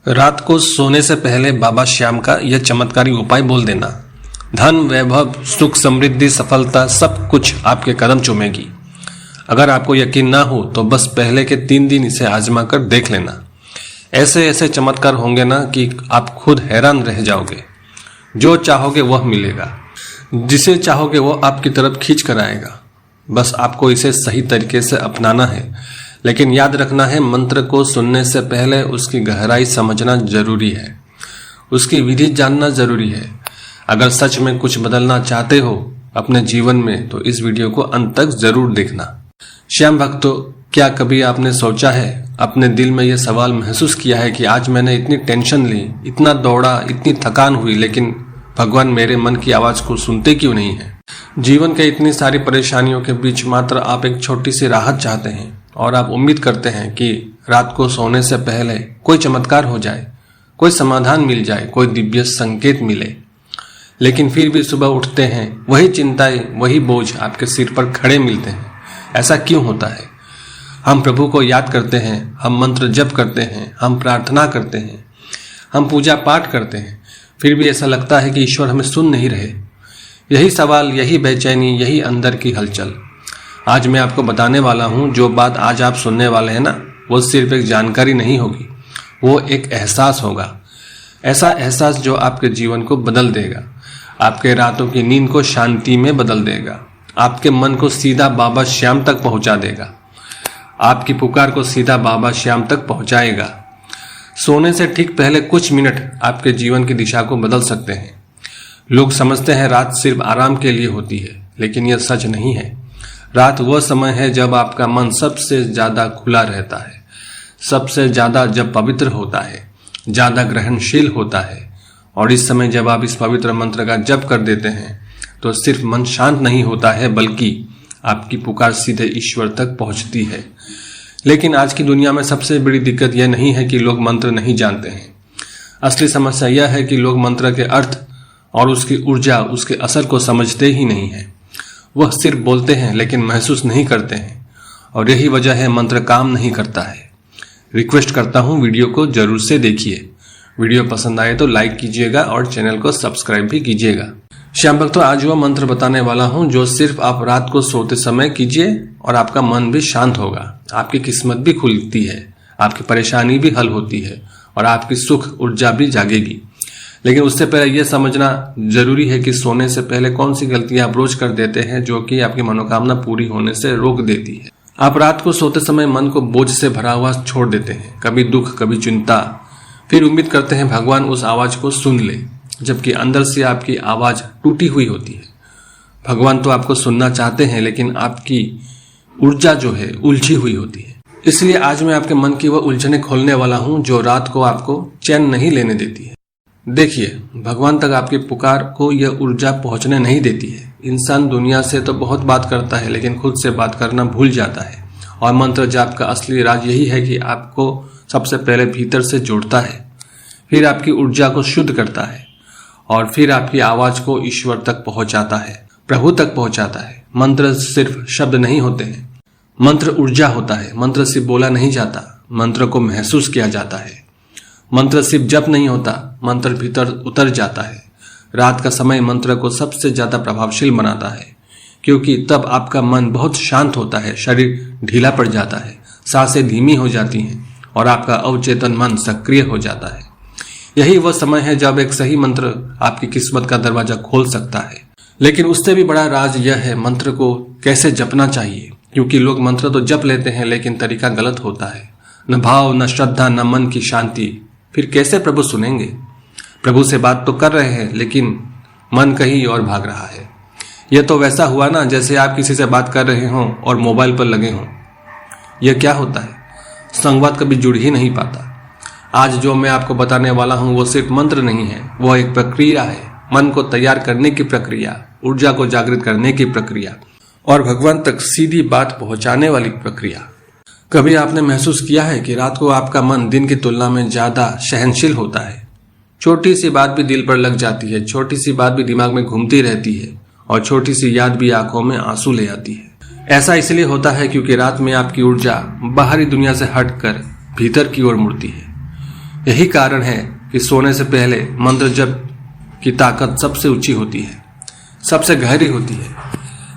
रात को सोने से पहले बाबा श्याम का यह चमत्कारी उपाय बोल देना। धन, वैभव, सुख, समृद्धि, सफलता सब कुछ आपके कदम चूमेगी। अगर आपको यकीन ना हो तो बस पहले के 3 दिन इसे आजमा कर देख लेना। ऐसे ऐसे चमत्कार होंगे ना कि आप खुद हैरान रह जाओगे। जो चाहोगे वह मिलेगा, जिसे चाहोगे वो आपकी तरफ खींच कर आएगा। बस आपको इसे सही तरीके से अपनाना है। लेकिन याद रखना है, मंत्र को सुनने से पहले उसकी गहराई समझना जरूरी है, उसकी विधि जानना जरूरी है। अगर सच में कुछ बदलना चाहते हो अपने जीवन में तो इस वीडियो को अंत तक जरूर देखना। श्याम भक्तों, क्या कभी आपने सोचा है, अपने दिल में यह सवाल महसूस किया है कि आज मैंने इतनी टेंशन ली, इतना दौड़ा, इतनी थकान हुई, लेकिन भगवान मेरे मन की आवाज को सुनते क्यों नहीं है? जीवन के इतनी सारी परेशानियों के बीच मात्र आप एक छोटी सी राहत चाहते हैं और आप उम्मीद करते हैं कि रात को सोने से पहले कोई चमत्कार हो जाए, कोई समाधान मिल जाए, कोई दिव्य संकेत मिले। लेकिन फिर भी सुबह उठते हैं, वही चिंताएं, वही बोझ आपके सिर पर खड़े मिलते हैं। ऐसा क्यों होता है? हम प्रभु को याद करते हैं, हम मंत्र जप करते हैं, हम प्रार्थना करते हैं, हम पूजा पाठ करते हैं, फिर भी ऐसा लगता है कि ईश्वर हमें सुन नहीं रहे। यही सवाल, यही बेचैनी, यही अंदर की हलचल। आज मैं आपको बताने वाला हूं, जो बात आज आप सुनने वाले हैं ना, वो सिर्फ एक जानकारी नहीं होगी, वो एक एहसास होगा। ऐसा एहसास जो आपके जीवन को बदल देगा, आपके रातों की नींद को शांति में बदल देगा, आपके मन को सीधा बाबा श्याम तक पहुंचा देगा, आपकी पुकार को सीधा बाबा श्याम तक पहुंचाएगा। सोने से ठीक पहले कुछ मिनट आपके जीवन की दिशा को बदल सकते हैं। लोग समझते हैं रात सिर्फ आराम के लिए होती है, लेकिन यह सच नहीं है। रात वह समय है जब आपका मन सबसे ज्यादा खुला रहता है, सबसे ज्यादा जब पवित्र होता है, ज्यादा ग्रहणशील होता है। और इस समय जब आप इस पवित्र मंत्र का जप कर देते हैं तो सिर्फ मन शांत नहीं होता है, बल्कि आपकी पुकार सीधे ईश्वर तक पहुंचती है। लेकिन आज की दुनिया में सबसे बड़ी दिक्कत यह नहीं है कि लोग मंत्र नहीं जानते हैं। असली समस्या यह है कि लोग मंत्र के अर्थ और उसकी ऊर्जा, उसके असर को समझते ही नहीं है। वह सिर्फ बोलते हैं लेकिन महसूस नहीं करते हैं, और यही वजह है मंत्र काम नहीं करता है। रिक्वेस्ट करता हूं, वीडियो को जरूर से देखिए। वीडियो पसंद आए तो लाइक कीजिएगा और चैनल को सब्सक्राइब भी कीजिएगा। श्याम भक्तों, आज वह मंत्र बताने वाला हूं जो सिर्फ आप रात को सोते समय कीजिए और आपका मन भी शांत होगा, आपकी किस्मत भी खुलती है, आपकी परेशानी भी हल होती है और आपकी सुख ऊर्जा भी जागेगी। लेकिन उससे पहले यह समझना जरूरी है कि सोने से पहले कौन सी गलतियां आप रोज कर देते हैं जो कि आपकी मनोकामना पूरी होने से रोक देती है। आप रात को सोते समय मन को बोझ से भरा हुआ छोड़ देते हैं, कभी दुख, कभी चिंता, फिर उम्मीद करते हैं भगवान उस आवाज को सुन ले, जबकि अंदर से आपकी आवाज टूटी हुई होती है। भगवान तो आपको सुनना चाहते हैं, लेकिन आपकी ऊर्जा जो है उलझी हुई होती है। इसलिए आज मैं आपके मन की वह उलझने खोलने वाला हूं जो रात को आपको चैन नहीं लेने देती है। देखिए, भगवान तक आपकी पुकार को यह ऊर्जा पहुंचने नहीं देती है। इंसान दुनिया से तो बहुत बात करता है, लेकिन खुद से बात करना भूल जाता है। और मंत्र जाप का असली राज यही है कि आपको सबसे पहले भीतर से जोड़ता है, फिर आपकी ऊर्जा को शुद्ध करता है और फिर आपकी आवाज को ईश्वर तक पहुंचाता है, प्रभु तक पहुंचाता है। मंत्र सिर्फ शब्द नहीं होते हैं, मंत्र ऊर्जा होता है। मंत्र सिर्फ बोला नहीं जाता, मंत्र को महसूस किया जाता है। मंत्र सिर्फ जप नहीं होता, मंत्र भीतर उतर जाता है। रात का समय मंत्र को सबसे ज्यादा प्रभावशील बनाता है, क्योंकि तब आपका मन बहुत शांत होता है, शरीर ढीला पड़ जाता है, सांसें धीमी हो जाती हैं और आपका अवचेतन मन सक्रिय हो जाता है। यही वह समय है जब एक सही मंत्र आपकी किस्मत का दरवाजा खोल सकता है। लेकिन उससे भी बड़ा राज यह है मंत्र को कैसे जपना चाहिए, क्योंकि लोग मंत्र तो जप लेते हैं लेकिन तरीका गलत होता है। न भाव, न श्रद्धा, न मन की शांति, फिर कैसे प्रभु सुनेंगे? प्रभु से बात तो कर रहे हैं लेकिन मन कहीं और भाग रहा है। यह तो वैसा हुआ ना जैसे आप किसी से बात कर रहे हों और मोबाइल पर लगे हों। यह क्या होता है? संवाद कभी जुड़ ही नहीं पाता। आज जो मैं आपको बताने वाला हूं वो सिर्फ मंत्र नहीं है, वो एक प्रक्रिया है। मन को तैयार करने की प्रक्रिया, ऊर्जा को जागृत करने की प्रक्रिया और भगवान तक सीधी बात पहुंचाने वाली प्रक्रिया। कभी आपने महसूस किया है कि रात को आपका मन दिन की तुलना में ज्यादा सहनशील होता है? छोटी सी बात भी दिल पर लग जाती है, छोटी सी बात भी दिमाग में घूमती रहती है और छोटी सी याद भी आंखों में आंसू ले आती है। ऐसा इसलिए होता है क्योंकि रात में आपकी ऊर्जा बाहरी दुनिया से हटकर भीतर की ओर मुड़ती है। यही कारण है कि सोने से पहले मंत्र जप की ताकत सबसे ऊंची होती है, सबसे गहरी होती है।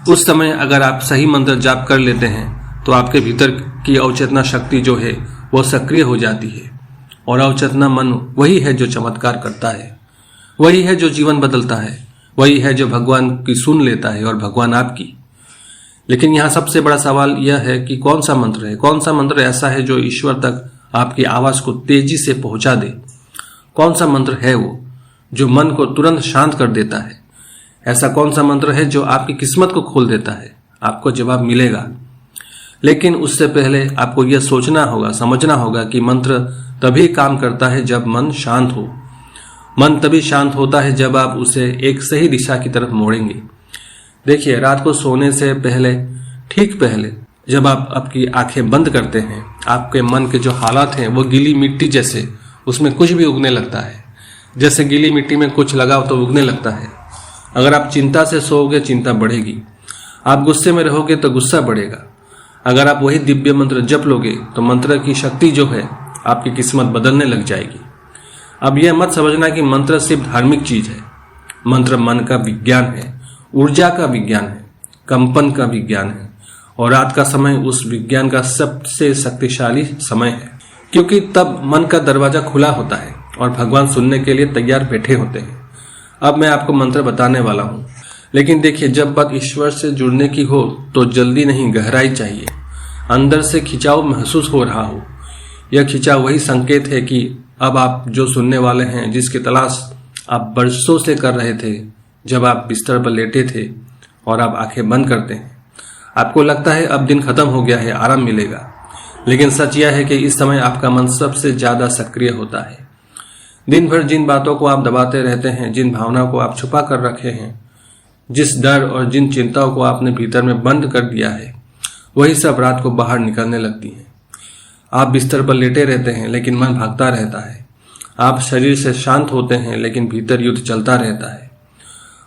उस समय अगर आप सही मंत्र जाप कर लेते हैं तो आपके भीतर की अवचेतना शक्ति जो है वो सक्रिय हो जाती है, और अवचेतना मन वही है जो चमत्कार करता है, वही है जो जीवन बदलता है, वही है जो भगवान की सुन लेता है और भगवान आपकी। लेकिन यहाँ सबसे बड़ा सवाल यह है कि कौन सा मंत्र है, कौन सा मंत्र ऐसा है जो ईश्वर तक आपकी आवाज को तेजी से पहुंचा दे। कौन सा मंत्र है वो जो मन को तुरंत शांत कर देता है। ऐसा कौन सा मंत्र है जो आपकी किस्मत को खोल देता है। आपको जवाब मिलेगा, लेकिन उससे पहले आपको यह सोचना होगा, समझना होगा कि मंत्र तभी काम करता है जब मन शांत हो। मन तभी शांत होता है जब आप उसे एक सही दिशा की तरफ मोड़ेंगे। देखिए, रात को सोने से पहले, ठीक पहले जब आप आपकी आंखें बंद करते हैं, आपके मन के जो हालात हैं वो गीली मिट्टी जैसे, उसमें कुछ भी उगने लगता है। जैसे गीली मिट्टी में कुछ लगाओ तो उगने लगता है। अगर आप चिंता से सोओगे, चिंता बढ़ेगी। आप गुस्से में रहोगे तो गुस्सा बढ़ेगा। अगर आप वही दिव्य मंत्र जप लोगे तो मंत्र की शक्ति जो है आपकी किस्मत बदलने लग जाएगी। अब यह मत समझना कि मंत्र सिर्फ धार्मिक चीज है। मंत्र मन का विज्ञान है, ऊर्जा का विज्ञान है, कंपन का विज्ञान है, और रात का समय उस विज्ञान का सबसे शक्तिशाली समय है, क्योंकि तब मन का दरवाजा खुला होता है और भगवान सुनने के लिए तैयार बैठे होते हैं। अब मैं आपको मंत्र बताने वाला हूँ, लेकिन देखिए, जब बात ईश्वर से जुड़ने की हो तो जल्दी नहीं, गहराई चाहिए। अंदर से खिंचाव महसूस हो रहा हो। यह खिंचाव वही संकेत है कि अब आप जो सुनने वाले हैं, जिसकी तलाश आप बरसों से कर रहे थे, जब आप बिस्तर पर लेटे थे और आप आंखें बंद करते हैं, आपको लगता है अब दिन खत्म हो गया है, आराम मिलेगा। लेकिन सच यह है कि इस समय आपका मन सबसे ज्यादा सक्रिय होता है। दिन भर जिन बातों को आप दबाते रहते हैं, जिन भावनाओं को आप छुपा कर रखे हैं, जिस डर और जिन चिंताओं को आपने भीतर में बंद कर दिया है, वही सब रात को बाहर निकलने लगती हैं। आप बिस्तर पर लेटे रहते हैं लेकिन मन भागता रहता है। आप शरीर से शांत होते हैं लेकिन भीतर युद्ध चलता रहता है।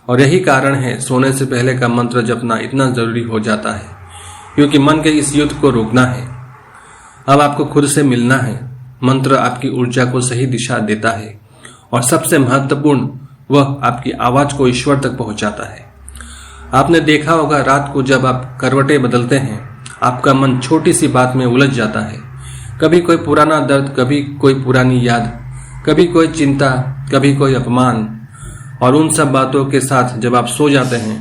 और यही कारण है सोने से पहले का मंत्र जपना इतना जरूरी हो जाता है, क्योंकि मन के इस युद्ध को रोकना है। अब आपको खुद से मिलना है। मंत्र आपकी ऊर्जा को सही दिशा देता है, और सबसे महत्वपूर्ण, वह आपकी आवाज को ईश्वर तक पहुंचाता है। आपने देखा होगा, रात को जब आप करवटें बदलते हैं, आपका मन छोटी सी बात में उलझ जाता है। कभी कोई पुराना दर्द, कभी कोई पुरानी याद, कभी कोई चिंता, कभी कोई अपमान, और उन सब बातों के साथ जब आप सो जाते हैं,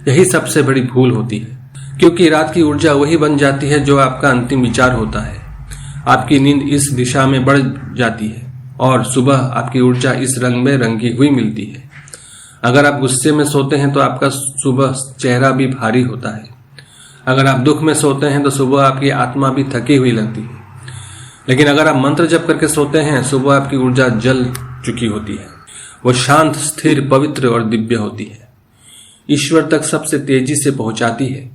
यही सबसे बड़ी भूल होती है, क्योंकि रात की ऊर्जा वही बन जाती है जो आपका अंतिम विचार होता है। आपकी नींद इस दिशा में बढ़ जाती है और सुबह आपकी ऊर्जा इस रंग में रंगी हुई मिलती है। अगर आप गुस्से में सोते हैं तो आपका सुबह चेहरा भी भारी होता है। अगर आप दुख में सोते हैं तो सुबह आपकी आत्मा भी थकी हुई लगती है। लेकिन अगर आप मंत्र जप करके सोते हैं, सुबह आपकी ऊर्जा जल चुकी होती है। वो शांत, स्थिर, पवित्र और दिव्य होती है। ईश्वर तक सबसे तेजी से पहुंचाती है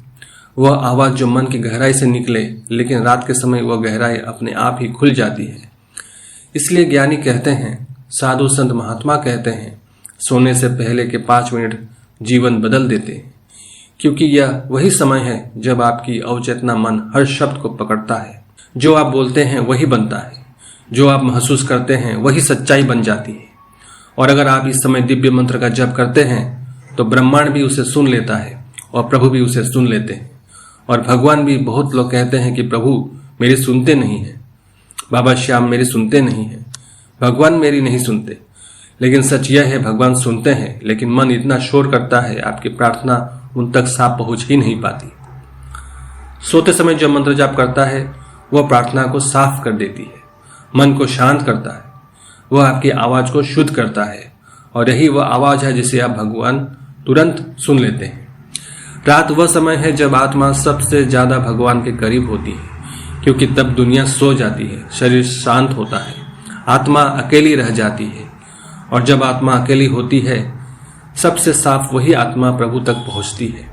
वह आवाज जो मन की गहराई से निकले, लेकिन रात के समय वह गहराई अपने आप ही खुल जाती है। इसलिए ज्ञानी कहते हैं, साधु संत महात्मा कहते हैं, सोने से पहले के 5 मिनट जीवन बदल देते हैं, क्योंकि यह वही समय है जब आपकी अवचेतना मन हर शब्द को पकड़ता है। जो आप बोलते हैं वही बनता है, जो आप महसूस करते हैं वही सच्चाई बन जाती है। और अगर आप इस समय दिव्य मंत्र का जप करते हैं तो ब्रह्मांड भी उसे सुन लेता है और प्रभु भी उसे सुन लेते हैं। और भगवान भी, बहुत लोग कहते हैं कि प्रभु मेरी सुनते नहीं है, बाबा श्याम मेरी सुनते नहीं है, भगवान मेरी नहीं सुनते। लेकिन सच यह है, भगवान सुनते हैं, लेकिन मन इतना शोर करता है, आपकी प्रार्थना उन तक साफ पहुंच ही नहीं पाती। सोते समय जो मंत्र जाप करता है वह प्रार्थना को साफ कर देती है, मन को शांत करता है, वह आपकी आवाज को शुद्ध करता है, और यही वह आवाज है जिसे आप भगवान तुरंत सुन लेते हैं। रात वह समय है जब आत्मा सबसे ज्यादा भगवान के करीब होती है, क्योंकि तब दुनिया सो जाती है, शरीर शांत होता है, आत्मा अकेली रह जाती है। और जब आत्मा अकेली होती है, सबसे साफ वही आत्मा प्रभु तक पहुंचती है।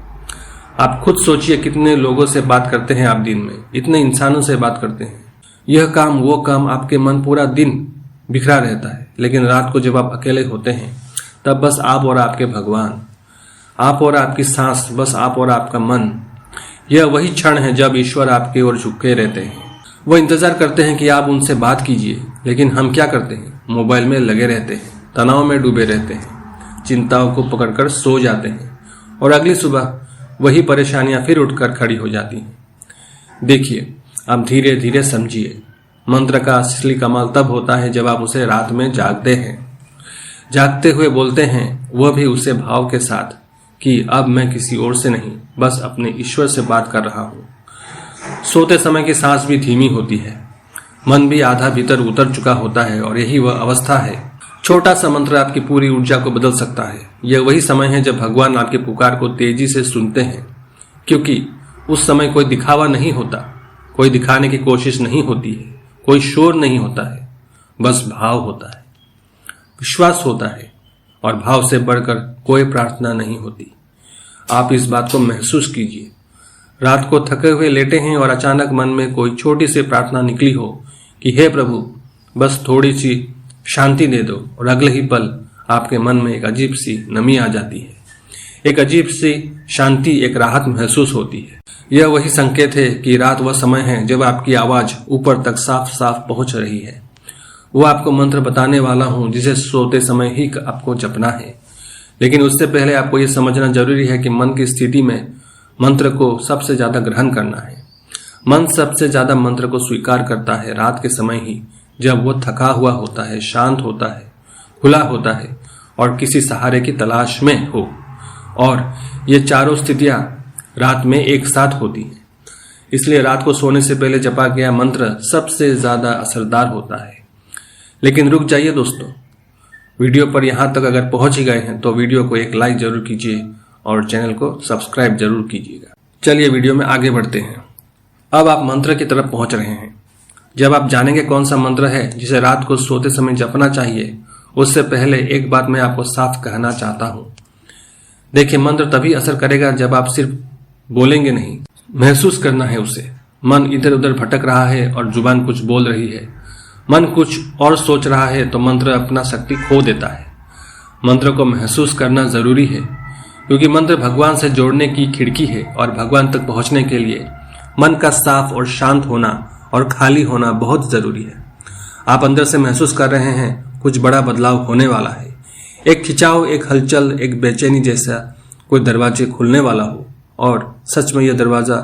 आप खुद सोचिए, कितने लोगों से बात करते हैं आप दिन में, इतने इंसानों से बात करते हैं, यह काम वो काम, आपके मन पूरा दिन बिखरा रहता है। लेकिन रात को जब आप अकेले होते हैं, तब बस आप और आपके भगवान, आप और आपकी सांस, बस आप और आपका मन। यह वही क्षण है जब ईश्वर आपकी ओर झुके रहते हैं। वो इंतजार करते हैं कि आप उनसे बात कीजिए, लेकिन हम क्या करते हैं? मोबाइल में लगे रहते हैं, तनाव में डूबे रहते हैं, चिंताओं को पकड़कर सो जाते हैं और अगली सुबह वही परेशानियां फिर उठकर खड़ी हो जाती हैं। देखिए, आप धीरे धीरे समझिए, मंत्र का असली कमाल तब होता है जब आप उसे रात में जागते हैं, जागते हुए बोलते हैं, वह भी उसे भाव के साथ कि अब मैं किसी और से नहीं, बस अपने ईश्वर से बात कर रहा हूं। सोते समय की सांस भी धीमी होती है, मन भी आधा भीतर उतर चुका होता है और यही वह अवस्था है। छोटा सा मंत्र आपकी पूरी ऊर्जा को बदल सकता है। यह वही समय है जब भगवान आपके पुकार को तेजी से सुनते हैं, क्योंकि उस समय कोई दिखावा नहीं होता, कोई दिखाने की कोशिश नहीं होती है, कोई शोर नहीं होता है, बस भाव होता है, विश्वास होता है और भाव से बढ़कर कोई प्रार्थना नहीं होती। आप इस बात को महसूस कीजिए। रात को थके हुए लेटे हैं और अचानक मन में कोई छोटी सी प्रार्थना निकली हो कि हे प्रभु, बस थोड़ी सी शांति दे दो, और अगले ही पल आपके मन में एक अजीब सी नमी आ जाती है, एक अजीब सी शांति, एक राहत महसूस होती है। यह वही संकेत है कि रात वह समय है जब आपकी आवाज ऊपर तक साफ साफ पहुंच रही है। वो आपको मंत्र बताने वाला हूं जिसे सोते समय ही आपको जपना है, लेकिन उससे पहले आपको यह समझना जरूरी है कि मन की स्थिति में मंत्र को सबसे ज्यादा ग्रहण करना है। मन सबसे ज्यादा मंत्र को स्वीकार करता है रात के समय ही, जब वो थका हुआ होता है, शांत होता है, खुला होता है और किसी सहारे की तलाश में हो। और ये चारों स्थितियां रात में एक साथ होती हैं, इसलिए रात को सोने से पहले जपा गया मंत्र सबसे ज्यादा असरदार होता है। लेकिन रुक जाइए दोस्तों, वीडियो पर यहां तक अगर पहुंच ही गए हैं तो वीडियो को एक लाइक जरूर कीजिए और चैनल को सब्सक्राइब जरूर कीजिएगा। चलिए वीडियो में आगे बढ़ते हैं। अब आप मंत्र की तरफ पहुंच रहे हैं। जब आप जानेंगे कौन सा मंत्र है जिसे रात को सोते समय जपना चाहिए, उससे पहले एक बात मैं आपको साफ कहना चाहता हूं। देखिए, मंत्र तभी असर करेगा जब आप सिर्फ बोलेंगे नहीं, महसूस करना है उसे। मन इधर उधर भटक रहा है और जुबान कुछ बोल रही है, मन कुछ और सोच रहा है तो मंत्र अपना शक्ति खो देता है। मंत्र को महसूस करना जरूरी है, क्योंकि मंत्र भगवान से जोड़ने की खिड़की है और भगवान तक पहुंचने के लिए मन का साफ और शांत होना और खाली होना बहुत जरूरी है। आप अंदर से महसूस कर रहे हैं कुछ बड़ा बदलाव होने वाला है, एक खिंचाव, एक हलचल, एक बेचैनी जैसा कोई दरवाजे खुलने वाला हो, और सच में यह दरवाजा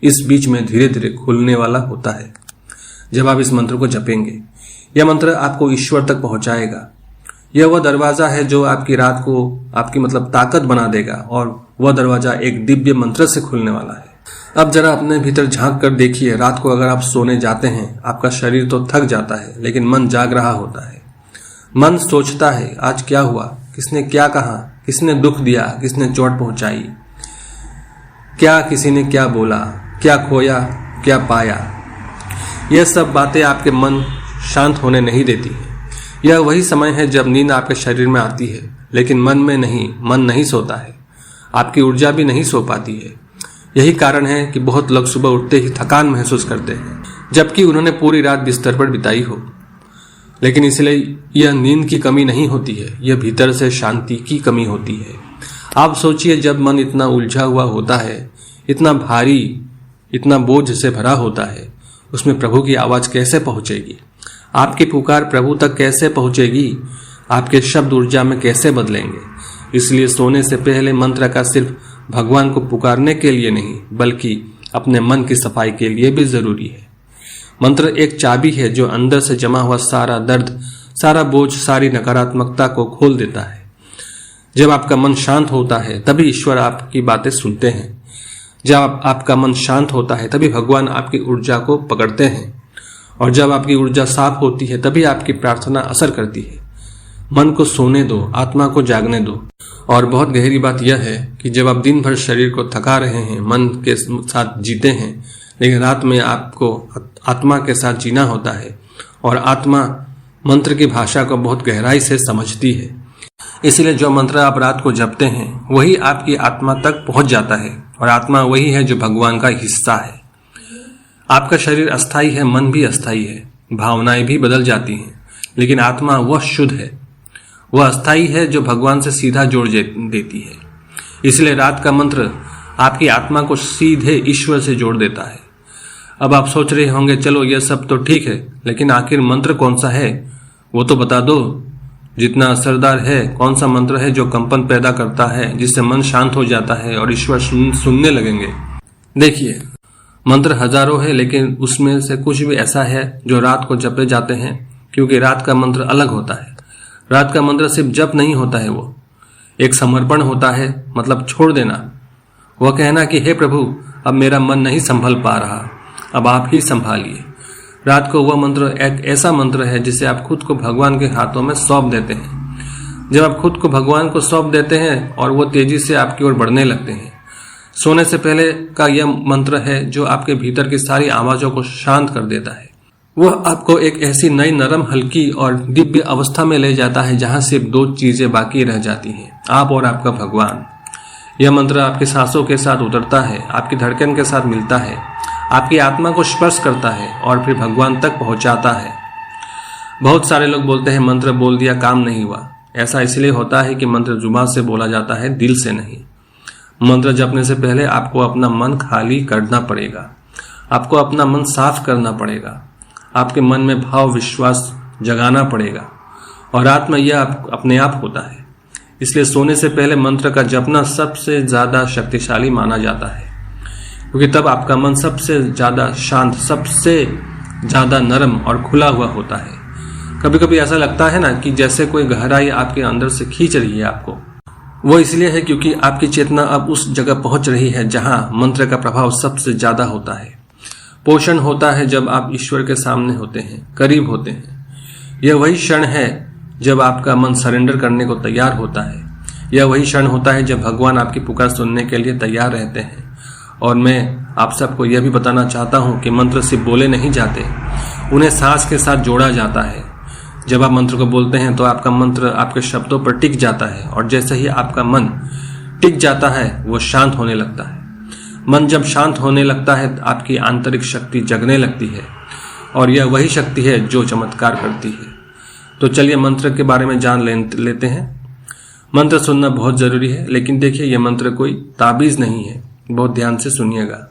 इस बीच में धीरे धीरे खुलने वाला होता है जब आप इस मंत्र को जपेंगे। यह मंत्र आपको ईश्वर तक पहुंचाएगा। यह वह दरवाजा है जो आपकी रात को आपकी ताकत बना देगा, और वह दरवाजा एक दिव्य मंत्र से खुलने वाला है। अब जरा अपने भीतर झांक कर देखिए। रात को अगर आप सोने जाते हैं, आपका शरीर तो थक जाता है, लेकिन मन जाग रहा होता है। मन सोचता है, आज क्या हुआ, किसने क्या कहा, किसने दुख दिया, किसने चोट पहुंचाई, क्या किसी ने क्या बोला, क्या खोया, क्या पाया। यह सब बातें आपके मन शांत होने नहीं देती है। यह वही समय है जब नींद आपके शरीर में आती है, लेकिन मन में नहीं, मन नहीं सोता है, आपकी ऊर्जा भी नहीं सो पाती है। यही कारण है कि बहुत लोग सुबह उठते ही थकान महसूस करते हैं, जबकि उन्होंने पूरी रात बिस्तर पर बिताई हो। लेकिन इसलिए यह नींद की कमी नहीं होती है, यह भीतर से शांति की कमी होती है। आप सोचिए, जब मन इतना उलझा हुआ होता है, इतना भारी, इतना बोझ से भरा होता है, उसमें प्रभु की आवाज कैसे पहुंचेगी? आपकी पुकार प्रभु तक कैसे पहुंचेगी? आपके शब्द ऊर्जा में कैसे बदलेंगे? इसलिए सोने से पहले मंत्र का सिर्फ भगवान को पुकारने के लिए नहीं, बल्कि अपने मन की सफाई के लिए भी जरूरी है। मंत्र एक चाबी है जो अंदर से जमा हुआ सारा दर्द, सारा बोझ, सारी नकारात्मकता को खोल देता है। जब आपका मन शांत होता है तभी ईश्वर आपकी बातें सुनते हैं। जब आपका मन शांत होता है तभी भगवान आपकी ऊर्जा को पकड़ते हैं, और जब आपकी ऊर्जा साफ होती है तभी आपकी प्रार्थना असर करती है। मन को सोने दो, आत्मा को जागने दो। और बहुत गहरी बात यह है कि जब आप दिन भर शरीर को थका रहे हैं, मन के साथ जीते हैं, लेकिन रात में आपको आत्मा के साथ जीना होता है, और आत्मा मंत्र की भाषा को बहुत गहराई से समझती है। इसलिए जो मंत्र आप रात को जपते हैं वही आपकी आत्मा तक पहुंच जाता है, और आत्मा वही है जो भगवान का हिस्सा है। आपका शरीर अस्थाई है, मन भी अस्थाई है, भावनाएं भी बदल जाती हैं, लेकिन आत्मा वह शुद्ध है, वह अस्थाई है जो भगवान से सीधा जोड़ देती है। इसलिए रात का मंत्र आपकी आत्मा को सीधे ईश्वर से जोड़ देता है। अब आप सोच रहे होंगे चलो यह सब तो ठीक है, लेकिन आखिर मंत्र कौन सा है वो तो बता दो। जितना असरदार है, कौन सा मंत्र है जो कंपन पैदा करता है, जिससे मन शांत हो जाता है और ईश्वर सुनने लगेंगे। देखिए, मंत्र हजारों है, लेकिन उसमें से कुछ भी ऐसा है जो रात को जपे जाते हैं, क्योंकि रात का मंत्र अलग होता है। रात का मंत्र सिर्फ जप नहीं होता है, वो एक समर्पण होता है, मतलब छोड़ देना। वह कहना कि हे प्रभु, अब मेरा मन नहीं संभल पा रहा, अब आप ही संभालिए। रात को वह मंत्र एक ऐसा मंत्र है जिसे आप खुद को भगवान के हाथों में सौंप देते हैं। जब आप खुद को भगवान को सौंप देते हैं और वो तेजी से आपकी ओर बढ़ने लगते हैं। सोने से पहले का यह मंत्र है जो आपके भीतर की सारी आवाजों को शांत कर देता है। वह आपको एक ऐसी नई नरम, हल्की और दिव्य अवस्था में ले जाता है जहां सिर्फ दो चीजें बाकी रह जाती हैं, आप और आपका भगवान। यह मंत्र आपकी सांसों के साथ उतरता है, आपकी धड़कन के साथ मिलता है, आपकी आत्मा को स्पर्श करता है और फिर भगवान तक पहुंचाता है। बहुत सारे लोग बोलते हैं मंत्र बोल दिया, काम नहीं हुआ। ऐसा इसलिए होता है कि मंत्र जुबान से बोला जाता है, दिल से नहीं। मंत्र जपने से पहले आपको अपना मन खाली करना पड़ेगा, आपको अपना मन साफ करना पड़ेगा, आपके मन में भाव विश्वास जगाना पड़ेगा, और रात में यह अपने आप होता है। इसलिए सोने से पहले मंत्र का जपना सबसे ज्यादा शक्तिशाली माना जाता है, क्योंकि तब आपका मन सबसे ज्यादा शांत, सबसे ज्यादा नरम और खुला हुआ होता है। कभी कभी ऐसा लगता है ना कि जैसे कोई गहराई आपके अंदर से खींच रही है आपको। वो इसलिए है क्योंकि आपकी चेतना अब उस जगह पहुंच रही है जहां मंत्र का प्रभाव सबसे ज्यादा होता है। पोषण होता है जब आप ईश्वर के सामने होते हैं, करीब होते हैं। यह वही क्षण है जब आपका मन सरेंडर करने को तैयार होता है। यह वही क्षण होता है जब भगवान आपकी पुकार सुनने के लिए तैयार रहते हैं। और मैं आप सबको यह भी बताना चाहता हूं कि मंत्र सिर्फ बोले नहीं जाते, उन्हें सांस के साथ जोड़ा जाता है। जब आप मंत्र को बोलते हैं तो आपका मंत्र आपके शब्दों पर टिक जाता है, और जैसे ही आपका मन टिक जाता है वो शांत होने लगता है। मन जब शांत होने लगता है आपकी आंतरिक शक्ति जगने लगती है, और यह वही शक्ति है जो चमत्कार करती है। तो चलिए मंत्र के बारे में जान लेते हैं। मंत्र सुनना बहुत जरूरी है, लेकिन देखिए यह मंत्र कोई ताबीज नहीं है, बहुत ध्यान से सुनिएगा।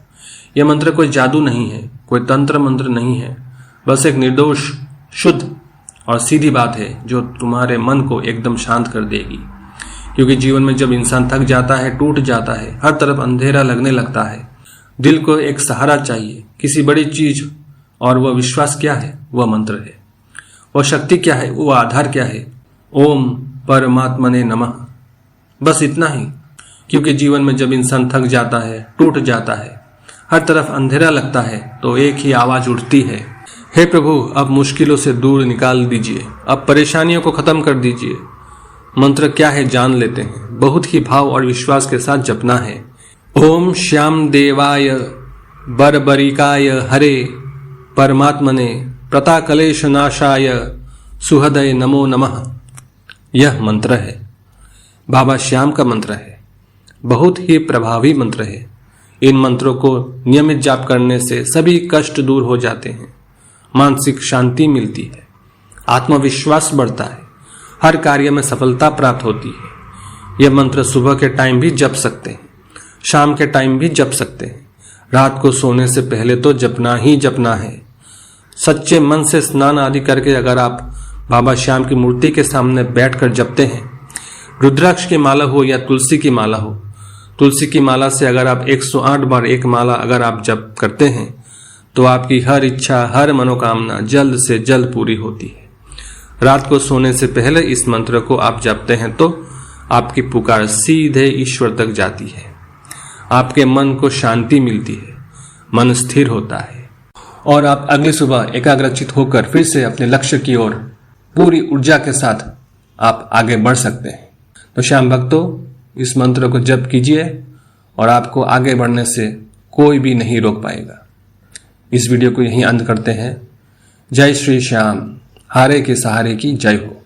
यह मंत्र कोई जादू नहीं है, कोई तंत्र मंत्र नहीं है, बस एक निर्दोष, शुद्ध और सीधी बात है जो तुम्हारे मन को एकदम शांत कर देगी। क्योंकि जीवन में जब इंसान थक जाता है, टूट जाता है, हर तरफ अंधेरा लगने लगता है, दिल को एक सहारा चाहिए, किसी बड़ी चीज, और वह विश्वास क्या है? वह मंत्र है। वह शक्ति क्या है? वह आधार क्या है? ओम परमात्मने नमः, बस इतना ही। क्योंकि जीवन में जब इंसान थक जाता है, टूट जाता है, हर तरफ अंधेरा लगता है, तो एक ही आवाज उठती है, हे प्रभु, अब मुश्किलों से दूर निकाल दीजिए, अब परेशानियों को खत्म कर दीजिए। मंत्र क्या है जान लेते हैं। बहुत ही भाव और विश्वास के साथ जपना है। ओम श्याम देवाय बरबरिकाय हरे परमात्मने प्रताकलेश नाशाय सुहृदय नमो नमः। यह मंत्र है, बाबा श्याम का मंत्र है। बहुत ही प्रभावी मंत्र है। इन मंत्रों को नियमित जाप करने से सभी कष्ट दूर हो जाते हैं, मानसिक शांति मिलती है, आत्मविश्वास बढ़ता है, हर कार्य में सफलता प्राप्त होती है। यह मंत्र सुबह के टाइम भी जप सकते हैं, शाम के टाइम भी जप सकते हैं। रात को सोने से पहले तो जपना ही जपना है। सच्चे मन से स्नान आदि करके अगर आप बाबा श्याम की मूर्ति के सामने बैठकर जपते हैं, रुद्राक्ष की माला हो या तुलसी की माला हो, तुलसी की माला से अगर आप 108 बार एक माला अगर आप जप करते हैं तो आपकी हर इच्छा, हर मनोकामना जल्द से जल्द पूरी होती है। रात को सोने से पहले इस मंत्र को आप जपते हैं तो आपकी पुकार सीधे ईश्वर तक जाती है, आपके मन को शांति मिलती है, मन स्थिर होता है, और आप अगली सुबह एकाग्रचित होकर फिर से अपने लक्ष्य की ओर पूरी ऊर्जा के साथ आप आगे बढ़ सकते हैं। तो श्याम भक्तों, इस मंत्र को जप कीजिए और आपको आगे बढ़ने से कोई भी नहीं रोक पाएगा। इस वीडियो को यहीं अंत करते हैं। जय श्री श्याम, हारे के सहारे की जय हो।